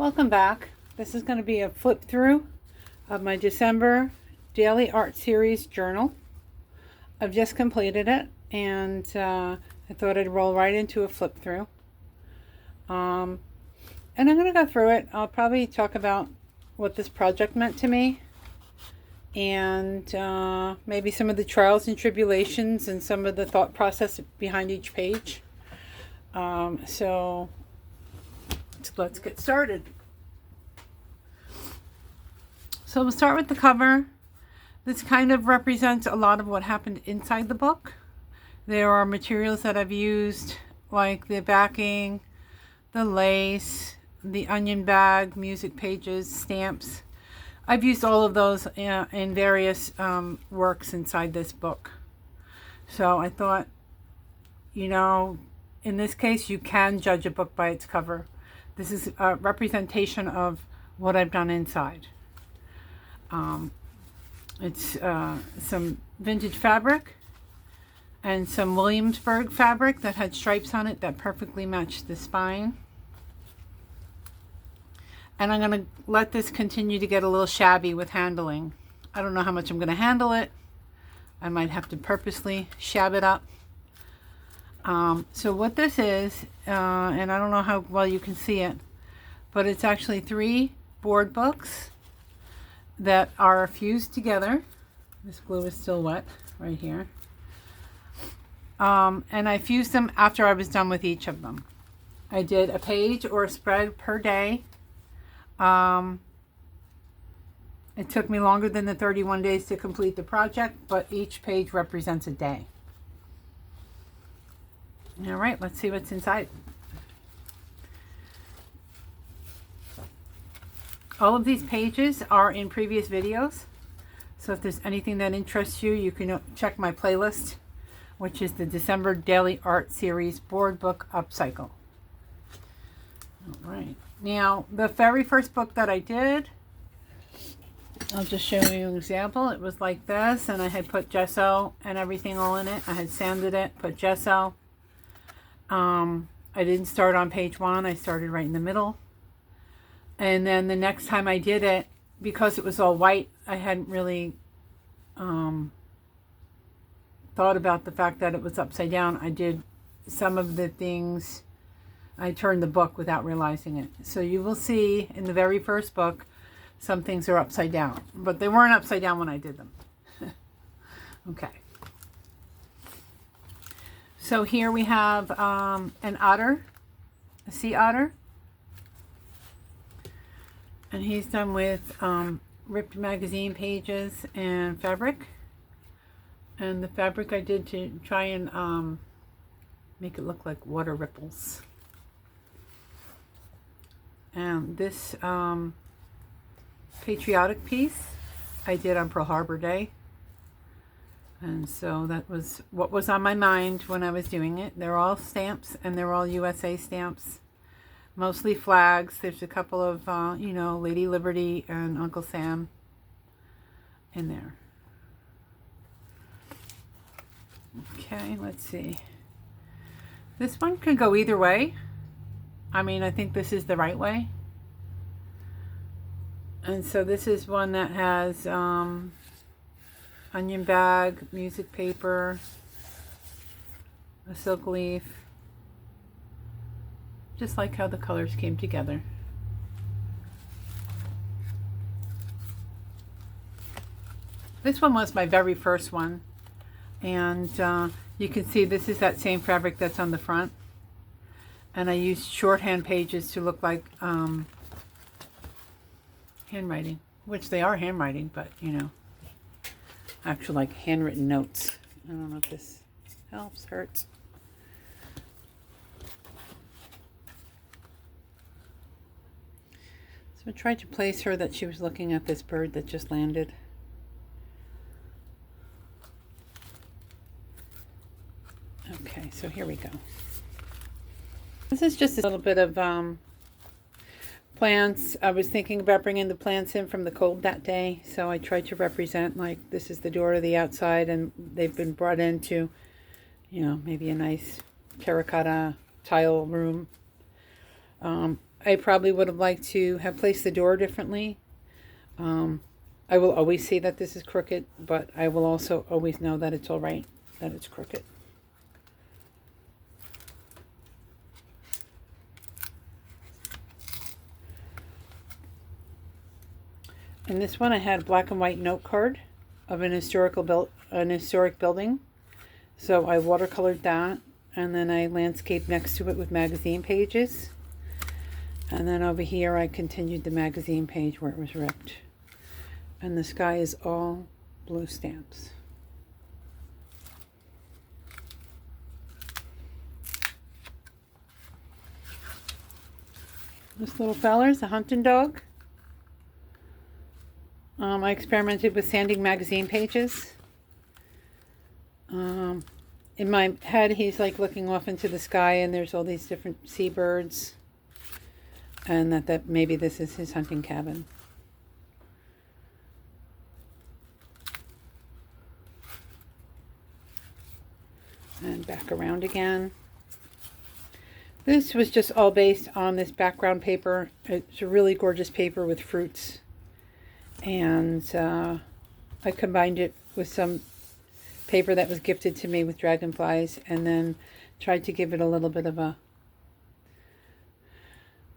Welcome back. This is going to be a flip through of my December Daily Art Series journal. I've just completed it, and I thought I'd roll right into a flip through. And I'm going to go through it. I'll probably talk about what this project meant to me, and maybe some of the trials and tribulations and some of the thought process behind each page. So let's get started. So we'll start with the cover. This kind of represents a lot of what happened inside the book. There are materials that I've used, like the backing, the lace, the onion bag, music pages, stamps. I've used all of those in various works inside this book. So I thought, in this case, you can judge a book by its cover. This is a representation of what I've done inside. It's some vintage fabric and some Williamsburg fabric that had stripes on it that perfectly matched the spine. And I'm going to let this continue to get a little shabby with handling. I don't know how much I'm going to handle it. I might have to purposely shab it up. So what this is, and I don't know how well you can see it, but it's actually 3 board books that are fused together. This glue is still wet right here. And I fused them after I was done with each of them. I did a page or a spread per day. It took me longer than the 31 days to complete the project, but each page represents a day. All right, let's see what's inside. All of these pages are in previous videos. So if there's anything that interests you, you can check my playlist, which is the December Daily Art Series Board Book Upcycle. All right. Now, the very first book that I did, I'll just show you an example. It was like this, and I had put gesso and everything all in it. I had sanded it, put gesso. I didn't start on page 1. I started right in the middle. And then the next time I did it, because it was all white, I hadn't really thought about the fact that it was upside down. I did some of the things, I turned the book without realizing it. So you will see in the very first book, some things are upside down, but they weren't upside down when I did them. Okay. So here we have an otter, a sea otter. And he's done with ripped magazine pages and fabric. And the fabric I did to try and make it look like water ripples. And this patriotic piece I did on Pearl Harbor Day. And so that was what was on my mind when I was doing it. They're all stamps, and they're all USA stamps. Mostly flags. There's a couple of, Lady Liberty and Uncle Sam in there. Okay, let's see. This one could go either way. I mean, I think this is the right way. And so this is one that has onion bag, music paper, a silk leaf. Just like how the colors came together. This one was my very first one. And you can see this is that same fabric that's on the front. And I used shorthand pages to look like handwriting. Which they are handwriting, but actually like handwritten notes. I don't know if this helps, hurts. So I tried to place her that she was looking at this bird that just landed. Okay, so here we go. This is just a little bit of plants. I was thinking about bringing the plants in from the cold that day, so I tried to represent, like, this is the door to the outside, and they've been brought into, maybe a nice terracotta tile room. I probably would have liked to have placed the door differently. I will always see that this is crooked, but I will also always know that it's all right, that it's crooked. In this one, I had a black and white note card of an historic building. So I watercolored that, and then I landscaped next to it with magazine pages. And then over here, I continued the magazine page where it was ripped. And the sky is all blue stamps. This little feller's a hunting dog. I experimented with sanding magazine pages. In my head, he's like looking off into the sky, and there's all these different seabirds, and that maybe this is his hunting cabin. And back around again. This was just all based on this background paper. It's a really gorgeous paper with fruits. And I combined it with some paper that was gifted to me with dragonflies, and then tried to give it a little bit of a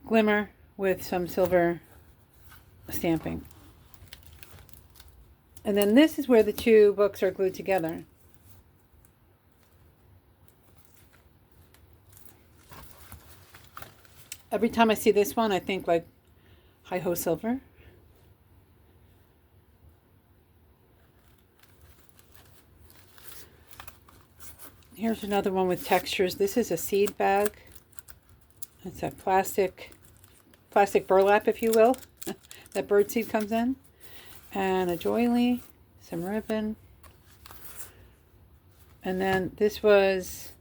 glimmer with some silver stamping. And then this is where the two books are glued together. Every time I see this one, I think like, hi-ho silver. Here's another one with textures. This is a seed bag. It's a plastic burlap, if you will, that birdseed comes in. And a doily, some ribbon. And then this was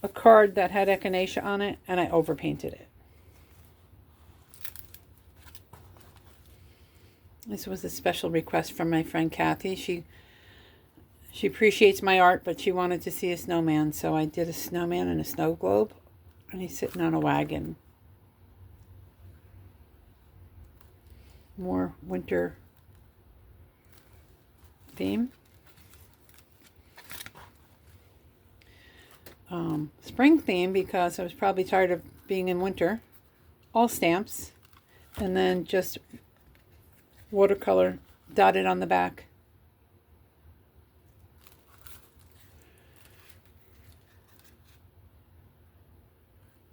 a card that had echinacea on it, and I overpainted it. This was a special request from my friend Kathy. She appreciates my art, but she wanted to see a snowman, so I did a snowman in a snow globe, and he's sitting on a wagon. More winter theme. Spring theme, because I was probably tired of being in winter. All stamps, and then just watercolor dotted on the back.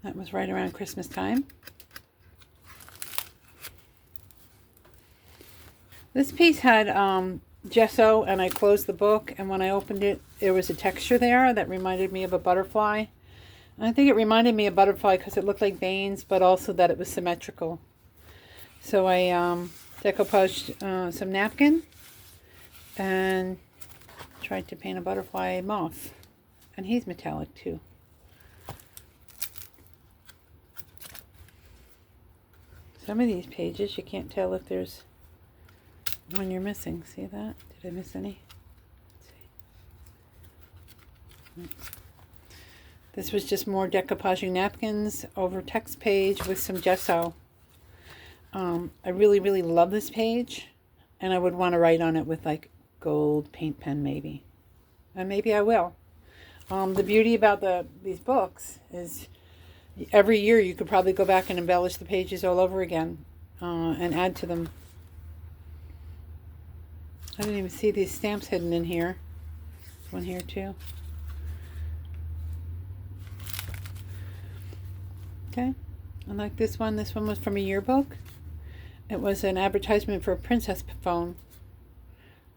That was right around Christmas time. This piece had gesso, and I closed the book, and when I opened it, there was a texture there that reminded me of a butterfly. And I think it reminded me of butterfly because it looked like veins, but also that it was symmetrical. So I decoupaged some napkin and tried to paint a butterfly moth. And he's metallic too. Some of these pages, you can't tell if there's one you're missing. See that? Did I miss any? Let's see. This was just more decoupaging napkins over text page with some gesso. I really, really love this page, and I would want to write on it with like gold paint pen maybe. And maybe I will. The beauty about these books is every year you could probably go back and embellish the pages all over again and add to them. I didn't even see these stamps hidden in here. There's one here too. Okay, I like this one. This one was from a yearbook. It was an advertisement for a princess phone.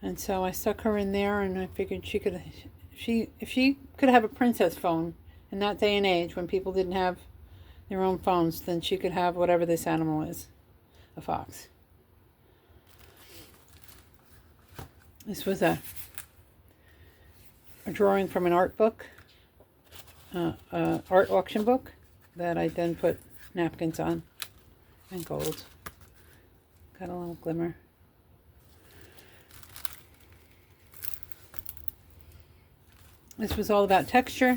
And so I stuck her in there, and I figured if she could have a princess phone in that day and age when people didn't have their own phones, then she could have whatever this animal is, a fox. This was a drawing from an art book, art auction book that I then put napkins on and gold. Got a little glimmer. This was all about texture,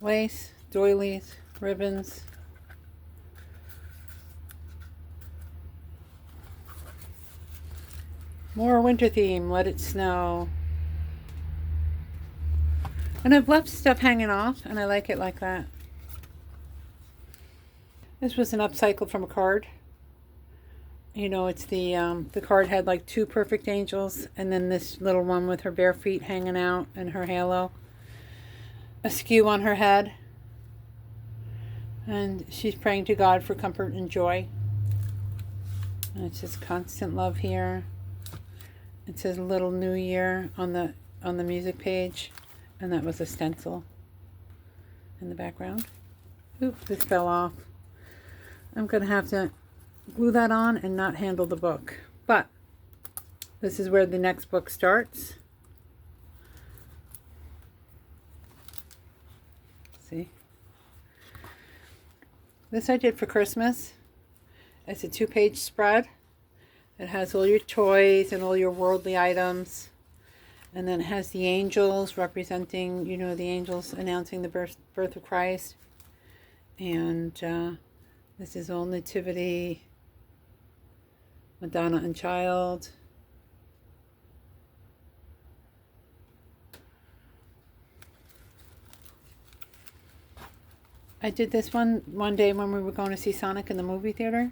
lace, doilies, ribbons, More winter theme, Let It Snow. And I've left stuff hanging off, and I like it like that. This was an upcycle from a card. You know, it's the card had like 2 perfect angels, and then this little one with her bare feet hanging out and her halo askew on her head. And she's praying to God for comfort and joy. And it says constant love here. It says Little New Year on the music page, and that was a stencil in the background. Oop, this fell off. I'm going to have to glue that on and not handle the book. But this is where the next book starts. See? This I did for Christmas. It's a 2-page spread. It has all your toys and all your worldly items. And then it has the angels representing, you know, the angels announcing the birth of Christ. And this is all nativity, Madonna and Child. I did this one day when we were going to see Sonic in the movie theater.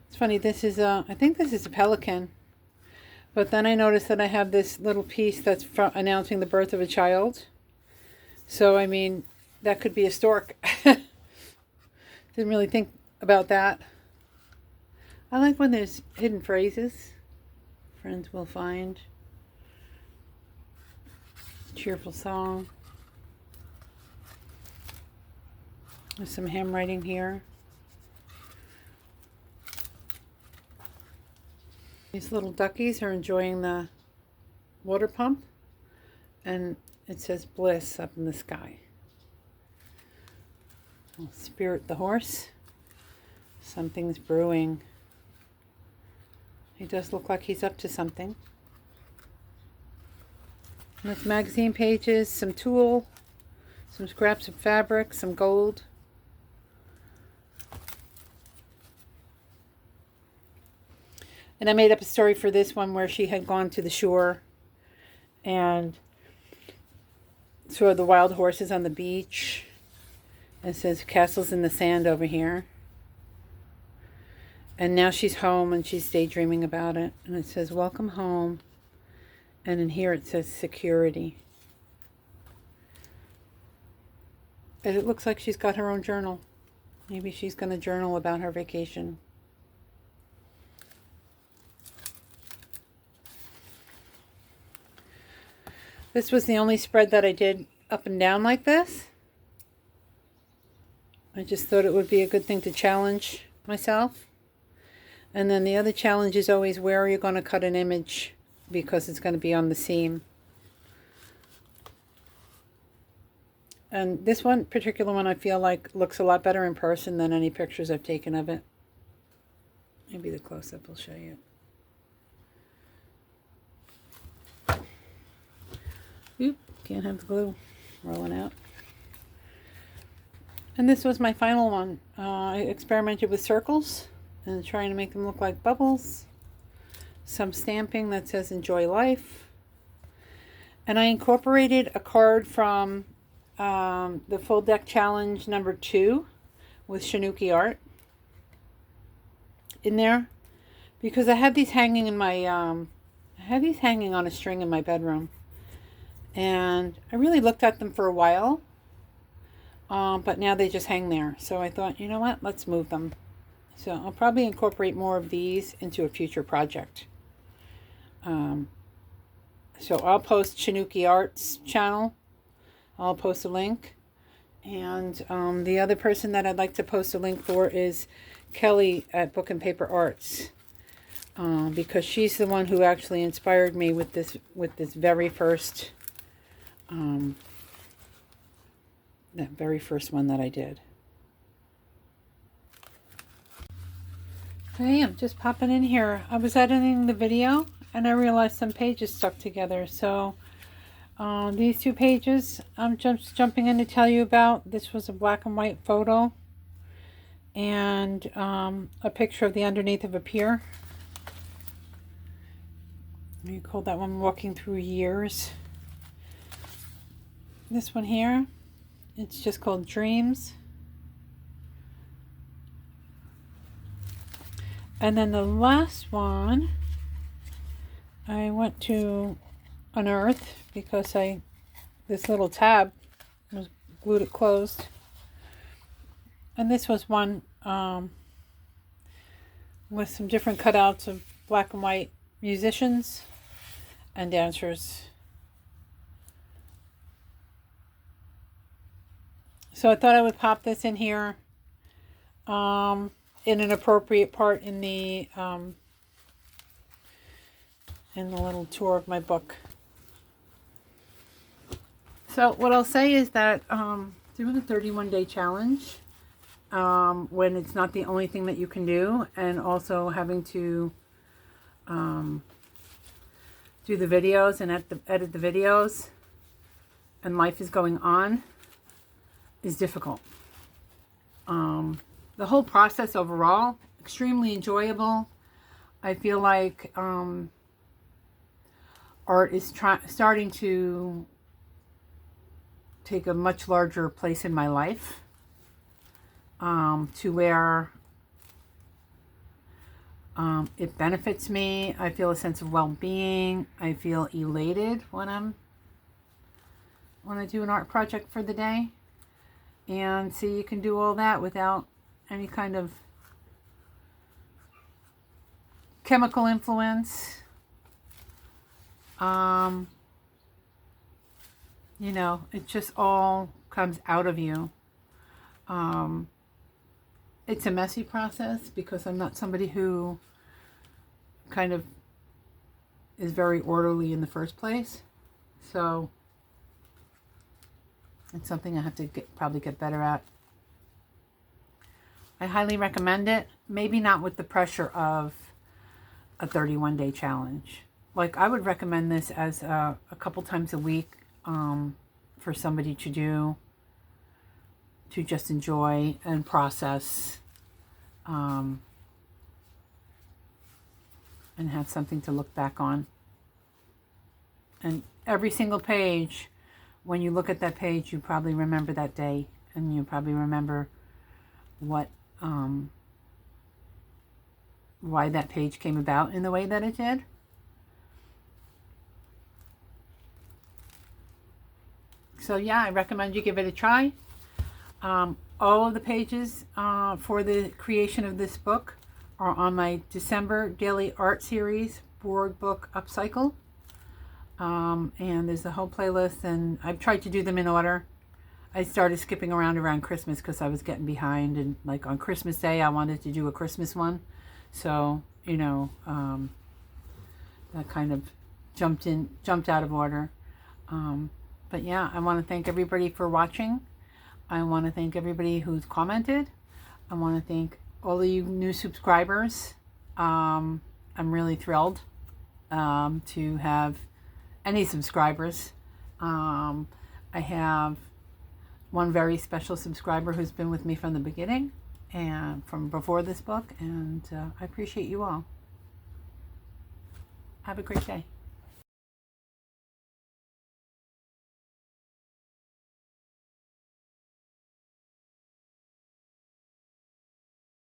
It's funny, this is I think this is a pelican. But then I noticed that I have this little piece that's announcing the birth of a child. So, I mean, that could be a stork. Didn't really think about that. I like when there's hidden phrases. Friends will find. Cheerful song. There's some handwriting here. These little duckies are enjoying the water pump, and it says bliss up in the sky. Spirit the horse. Something's brewing. He does look like he's up to something. And it's magazine pages, some tulle, some scraps of fabric, some gold. And I made up a story for this one where she had gone to the shore and saw the wild horses on the beach. It says castles in the sand over here. And now she's home and she's daydreaming about it. And it says welcome home. And in here it says security. And it looks like she's got her own journal. Maybe she's going to journal about her vacation. This was the only spread that I did up and down like this. I just thought it would be a good thing to challenge myself. And then the other challenge is always, where are you going to cut an image? Because it's going to be on the seam. And this one, particular one, I feel like looks a lot better in person than any pictures I've taken of it. Maybe the close-up will show you. Oop, can't have the glue rolling out. And this was my final one. I experimented with circles and trying to make them look like bubbles. Some stamping that says enjoy life. And I incorporated a card from the Full Deck Challenge number 2 with Shinuki art in there, because I had these hanging in my I had these hanging on a string in my bedroom, and I really looked at them for a while, but now they just hang there. So I thought, you know what, let's move them. So I'll probably incorporate more of these into a future project. So I'll post Shinuki Art's channel. I'll post a link. And the other person that I'd like to post a link for is Kelly at Book and Paper Arts. Because she's the one who actually inspired me with this very first, that very first one that I did. I am just popping in here. I was editing the video and I realized some pages stuck together. So these 2 pages I'm just jumping in to tell you about. This was a black and white photo, and a picture of the underneath of a pier. You call that one Walking Through Years. This one here, it's just called Dreams. And then the last one, I went to unearth because this little tab was glued it closed. And this was one with some different cutouts of black and white musicians and dancers. So I thought I would pop this in here in an appropriate part in the little tour of my book. So what I'll say is that doing a 31-day challenge when it's not the only thing that you can do, and also having to do the videos and edit the videos, and life is going on, is difficult. The whole process overall, extremely enjoyable. I feel like art is starting to take a much larger place in my life, to where it benefits me. I feel a sense of well-being. I feel elated when I do an art project for the day. And see, you can do all that without any kind of chemical influence. You know, it just all comes out of you. It's a messy process because I'm not somebody who kind of is very orderly in the first place. So it's something I have to probably get better at. I highly recommend it. Maybe not with the pressure of a 31-day challenge. Like, I would recommend this as a couple times a week for somebody to do, to just enjoy and process, and have something to look back on. And every single page, when you look at that page, you probably remember that day, and you probably remember what why that page came about in the way that it did. So yeah, I recommend you give it a try. All of the pages for the creation of this book are on my December Daily Art Series board book Upcycle. And there's a whole playlist, and I've tried to do them in order. I started skipping around Christmas because I was getting behind, and like on Christmas Day I wanted to do a Christmas one. So, you know, that kind of jumped out of order. But yeah, I want to thank everybody for watching. I want to thank everybody who's commented. I want to thank all of you new subscribers. I'm really thrilled to have any subscribers. I have one very special subscriber who's been with me from the beginning and from before this book, and I appreciate you all. Have a great day.